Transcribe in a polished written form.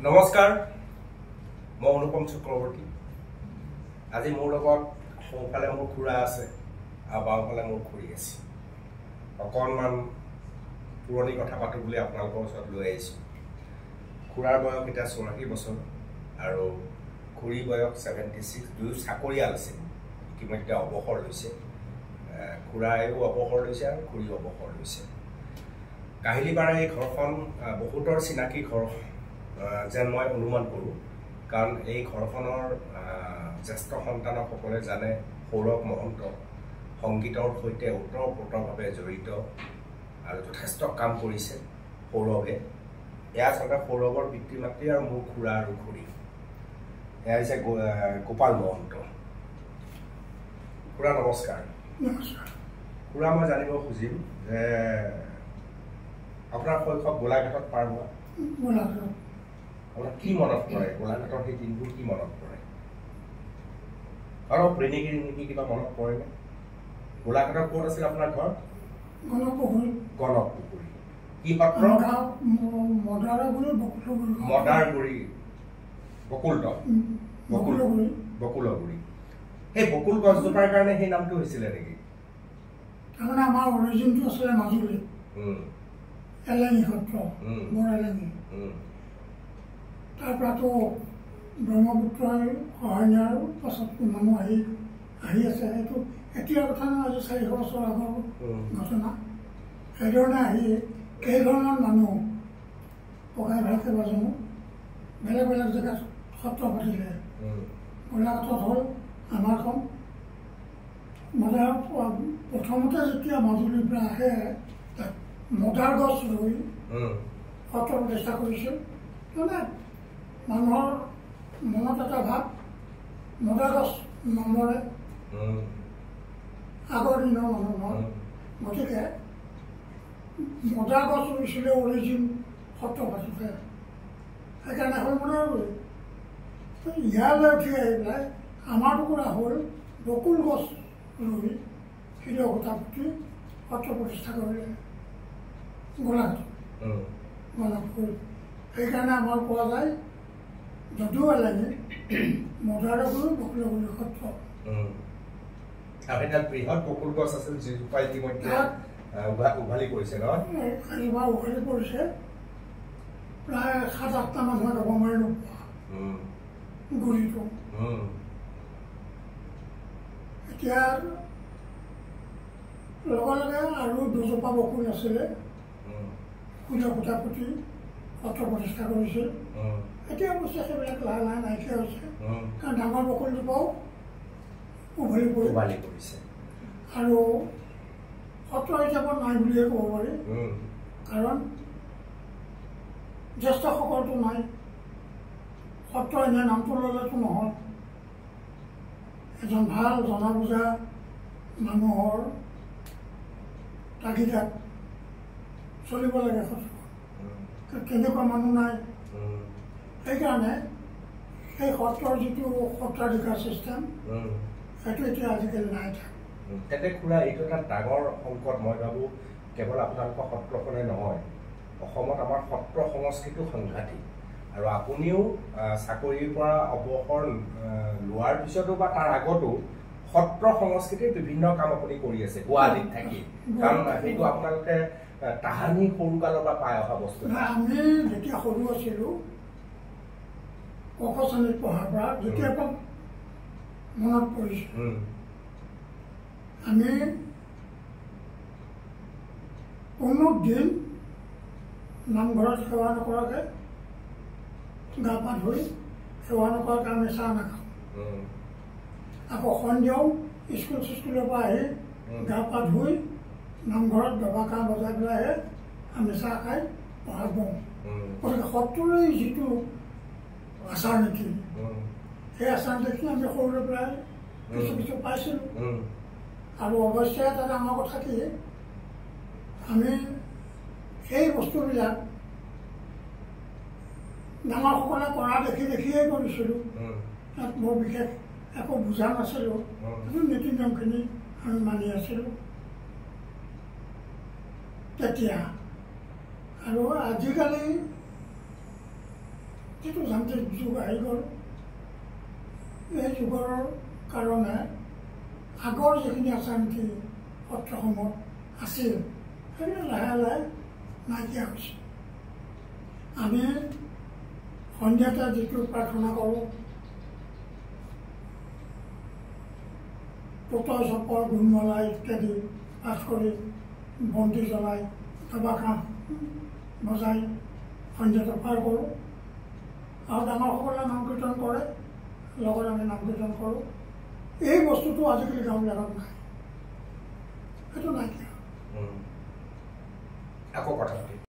নমস্কাৰ মই অনুপম চক্ৰৱৰ্তী আজি মোৰ লগত সোঁফালে মোৰ খুৰা আছে আৰু বাওঁফালে মোৰ খুৰী আছে অকণমান পুৰণি কথা পাতো বুলি আপোনালোকৰ ওচৰত লৈ আহিছোঁ খুৰাৰ বয়স এতিয়া 84 বছৰ আৰু খুৰী বয়স 76 দুয়ো চাকৰিয়াল আছে ইতিমধ্যে অৱসৰ লৈছে খুৰায়ো অৱসৰ লৈছে আৰু খুৰীও অৱসৰ লৈছে কাহিলীপাৰা এই ঘৰখন বহুতৰ চিনাকি ঘৰ যেন মই অনুমান কৰোঁ কাৰণ এই ঘৰখনৰ জ্যেষ্ঠ সন্তানসকলে জানে সৌৰভ মহন্ত সংগীতৰ সৈতে ওতঃপ্ৰোতভাৱে জড়িত আৰু যথেষ্ট কাম কৰিছে সৌৰভে এয়া আচলতে সৌৰভৰ পিতৃ মাতৃ আৰু মোৰ খুৰা আৰু খুৰী এয়া হৈছে গোপাল মহন্ত খুৰা নমস্কাৰ খুৰা মই জানিব খুজিম যে আপোনাৰ শৈশৱ গোলাঘাটত পাৰ হোৱা আপোনাৰ কি মনত পৰে গোলাঘাটৰ সেই দিনবোৰ কি মনত পৰে আৰু প্ৰেণীগিৰি নেকি কিবা মনত পৰেনে গোলাঘাটৰ ক'ত আছিল আপোনাৰ ঘৰ গণপুখুৰী কি পাত্ৰ মদাৰগুৰি বকুলগুৰি সেই বকুল গছজোপাৰ কাৰণে সেই নামটো হৈছিলে নেকি তাৰমানে আমাৰ অৰিজিনটো আছিলে মাজুলী এলেঙি সত্ৰ মোৰ এলেঙি তাৰ পৰাতো ব্ৰহ্মপুত্ৰৰ সহায় নিয়াৰ পাছত মানুহ আহি আছে সেইটো এতিয়াৰ কথা নহয় আজি 400 বছৰ আগৰ ঘটনা সেইধৰণে আহি কেইঘৰমান মানুহ ককাই ভাই কেইবাজনো বেলেগ বেলেগ জেগাত সত্ৰ পাতিলে গোলাঘাটত হ'ল আমাৰখন প্ৰথমতে যেতিয়া মাজুলীৰ পৰা আহে তাত মদাৰ গছ ৰুই সত্ৰ প্ৰতিষ্ঠা কৰিছিল মানে মানুহৰ মনত এটা ভাৱ মদাৰ গছ নমৰে আগৰ দিনৰ মানুহৰ গতিকে মদাৰ গছ ৰুইছিলে অৰিজিন সত্ৰ পাতিছে সেইকাৰণে হ'ল মদাৰগুৰি ইয়ালৈ উঠি আহি পেলাই আমাৰ টুকুৰা হ'ল বকুল গছ ৰুই হৃদয় সূতা পুতি সত্ৰ প্ৰতিষ্ঠা কৰিলে গোলাঘাট সেইকাৰণে আমাৰ কোৱা যায় যদিও এলেঙি মদাৰগুৰি বকুলগুৰি সত্ৰ বৃহৎ বকুল গছ আছিল যিজোপা ইতিমধ্যে উভালি পৰিছে ন এইবাৰ উভালি পৰিছে প্ৰায় 7-8টা মানুহে যাব মাৰি নোপোৱা গুৰিটো এতিয়া লগে লগে আৰু দুজোপা বকুল আছিলে হৃদয় সূতা পুতি সত্ৰ প্ৰতিষ্ঠা কৰিছিল এতিয়া অৱশ্যে সেইবিলাক লাহে লাহে নাইকিয়া হৈছে কাৰণ ডাঙৰ বকুলজোপাও উভালি পৰিছে আৰু সত্ৰ হিচাপত নাই বুলিয়ে ক'ব পাৰি কাৰণ জ্যেষ্ঠসকলটো নাই সত্ৰ এনে নামটো ল'লেতো নহয় এজন ভাল জনা বুজা মানুহৰ তাগিদাত চলিব লাগে সত্ৰ তেনেকুৱা মানুহ নাই সেইকাৰণে সেই সত্ৰৰ যিটো সত্ৰাধিকাৰ চিষ্টেম সেইটো এতিয়া আজিকালি নাই তেন্তে খুৰা এইটো এটা ডাঙৰ সংকট মই ভাবোঁ কেৱল আপোনালোকৰ সত্ৰখনে নহয় অসমত আমাৰ সত্ৰ সংস্কৃতিও সাংঘাতিক আৰু আপুনিও চাকৰিৰ পৰা অৱসৰ লোৱাৰ পিছতো বা তাৰ আগতো সত্ৰ সংস্কৃতিৰ বিভিন্ন কাম আপুনি কৰি আছে গুৱাহাটীত থাকি কাৰণ সেইটো আপোনালোকে তাহানি সৰুকালৰ পৰা পাই অহা বস্তু আমি যেতিয়া সৰু আছিলোঁ ক শ্ৰেণীত পঢ়াৰ পৰা যেতিয়া মনত পৰিছে আমি কোনো দিন নামঘৰত সেৱা নকৰাকৈ গা পা ধুই সেৱা নকৰাকৈ আমি চাহ নাখাওঁ আকৌ সন্ধিয়াও স্কুলৰ পৰা আহি গা পা ধুই নামঘৰত দবা কাঁহ বজাই পেলাইহে আমি চাহ খাই পঢ়াত বহোঁ গতিকে সত্ৰৰে যিটো আচাৰ নীতি সেই আচাৰ নীতি আমি সৰুৰে পৰাই কিছু পাইছিলোঁ আৰু অৱশ্যে এটা ডাঙৰ কথা কি আমি সেই বস্তুবিলাক ডাঙৰসকলে কৰা দেখিয়ে কৰিছিলোঁ তাত বৰ বিশেষ একো বুজা নাছিলোঁ কিন্তু নীতি নিয়মখিনি আমি মানি আছিলোঁ তেতিয়া আৰু আজিকালি যিটো যান্ত্ৰিক যুগ আহি গ'ল এই যুগৰ কাৰণে আগৰ যিখিনি আচাৰ নীতি সত্ৰসমূহ আছিল সেইবিলাক লাহে লাহে নাইকিয়া হৈছে আমি সন্ধিয়াতে যিটো প্ৰাৰ্থনা কৰোঁ তোতৰ চপৰ গুণমালা ইত্যাদি পাঠ কৰি বন্তি জ্বলাই দবা কাঁহ বজাই সন্ধিয়াতে পাৰ কৰোঁ আৰু ডাঙৰসকলে নাম কীৰ্তন কৰে লগত আমি নাম কীৰ্তন কৰোঁ এই বস্তুটো আজিকালি গাঁওবিলাকত নাই সেইটো নাইকিয়া আকৌ কথা